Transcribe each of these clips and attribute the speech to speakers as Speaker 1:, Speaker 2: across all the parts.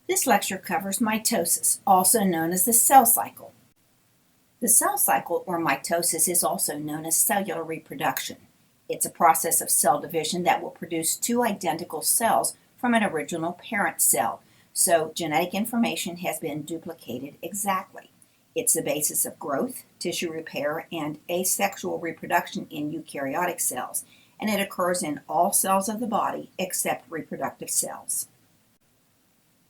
Speaker 1: This lecture covers mitosis, also known as the cell cycle. The cell cycle, or mitosis, is also known as cellular reproduction. It's a process of cell division that will produce two identical cells from an original parent cell, so genetic information has been duplicated exactly. It's the basis of growth, tissue repair, and asexual reproduction in eukaryotic cells, and it occurs in all cells of the body except reproductive cells.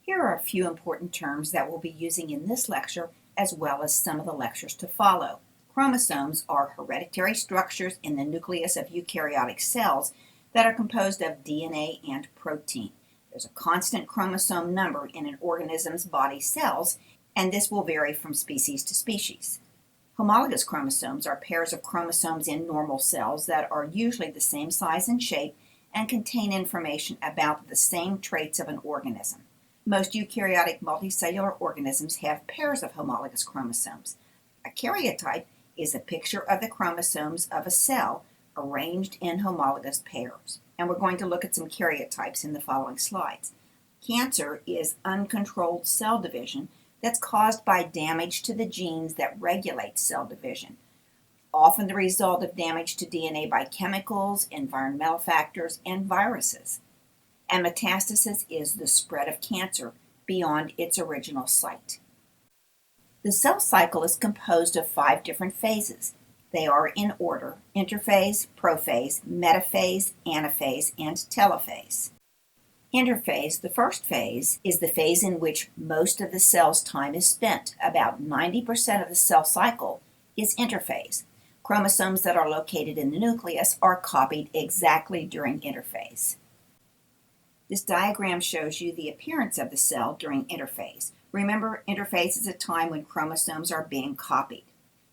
Speaker 1: Here are a few important terms that we'll be using in this lecture, as well as some of the lectures to follow. Chromosomes are hereditary structures in the nucleus of eukaryotic cells that are composed of DNA and protein. There's a constant chromosome number in an organism's body cells, and this will vary from species to species. Homologous chromosomes are pairs of chromosomes in normal cells that are usually the same size and shape and contain information about the same traits of an organism. Most eukaryotic multicellular organisms have pairs of homologous chromosomes. A karyotype is a picture of the chromosomes of a cell arranged in homologous pairs. And we're going to look at some karyotypes in the following slides. Cancer is uncontrolled cell division that's caused by damage to the genes that regulate cell division, often the result of damage to DNA by chemicals, environmental factors, and viruses. And metastasis is the spread of cancer beyond its original site. The cell cycle is composed of 5 different phases. They are in order: interphase, prophase, metaphase, anaphase, and telophase. Interphase, the first phase, is the phase in which most of the cell's time is spent. About 90% of the cell cycle is interphase. Chromosomes that are located in the nucleus are copied exactly during interphase. This diagram shows you the appearance of the cell during interphase. Remember, interphase is a time when chromosomes are being copied.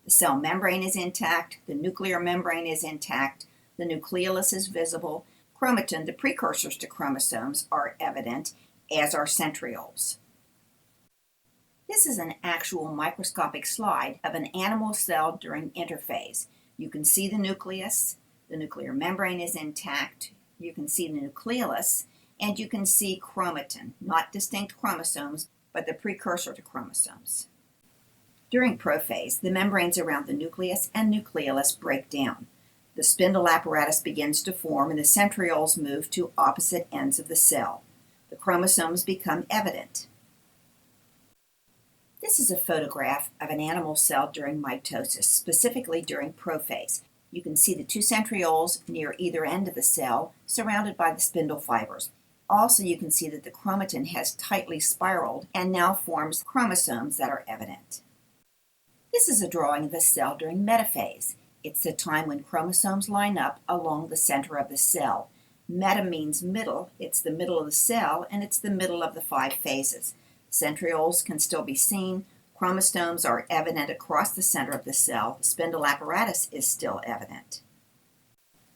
Speaker 1: The cell membrane is intact, the nuclear membrane is intact, the nucleolus is visible, chromatin, the precursors to chromosomes, are evident, as are centrioles. This is an actual microscopic slide of an animal cell during interphase. You can see the nucleus, the nuclear membrane is intact, you can see the nucleolus, and you can see chromatin, not distinct chromosomes, but the precursor to chromosomes. During prophase, the membranes around the nucleus and nucleolus break down. The spindle apparatus begins to form and the centrioles move to opposite ends of the cell. The chromosomes become evident. This is a photograph of an animal cell during mitosis, specifically during prophase. You can see the 2 centrioles near either end of the cell, surrounded by the spindle fibers. Also, you can see that the chromatin has tightly spiraled and now forms chromosomes that are evident. This is a drawing of the cell during metaphase. It's the time when chromosomes line up along the center of the cell. Meta means middle. It's the middle of the cell, and it's the middle of the 5 phases. Centrioles can still be seen. Chromosomes are evident across the center of the cell. The spindle apparatus is still evident.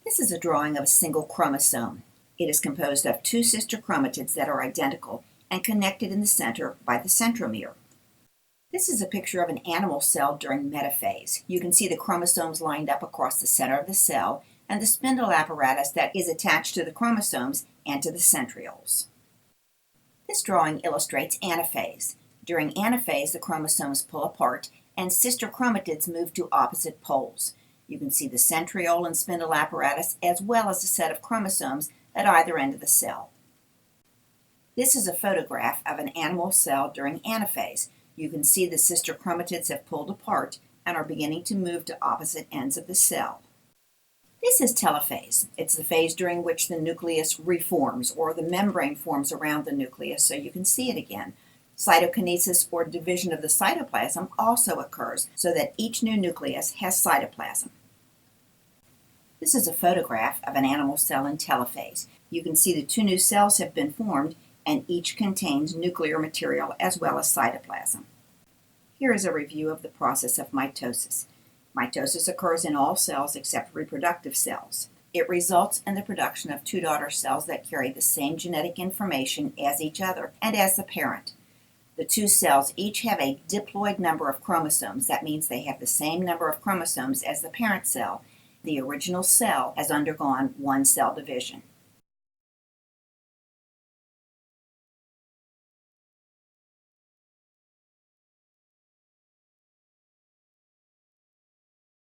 Speaker 1: This is a drawing of a single chromosome. It is composed of 2 sister chromatids that are identical and connected in the center by the centromere. This is a picture of an animal cell during metaphase. You can see the chromosomes lined up across the center of the cell and the spindle apparatus that is attached to the chromosomes and to the centrioles. This drawing illustrates anaphase. During anaphase, the chromosomes pull apart and sister chromatids move to opposite poles. You can see the centriole and spindle apparatus as well as a set of chromosomes at either end of the cell. This is a photograph of an animal cell during anaphase. You can see the sister chromatids have pulled apart and are beginning to move to opposite ends of the cell. This is telophase. It's the phase during which the nucleus reforms, or the membrane forms around the nucleus, so you can see it again. Cytokinesis, or division of the cytoplasm, also occurs so that each new nucleus has cytoplasm. This is a photograph of an animal cell in telophase. You can see the 2 new cells have been formed, and each contains nuclear material as well as cytoplasm. Here is a review of the process of mitosis. Mitosis occurs in all cells except reproductive cells. It results in the production of 2 daughter cells that carry the same genetic information as each other and as the parent. The 2 cells each have a diploid number of chromosomes. That means they have the same number of chromosomes as the parent cell. The original cell has undergone 1 cell division.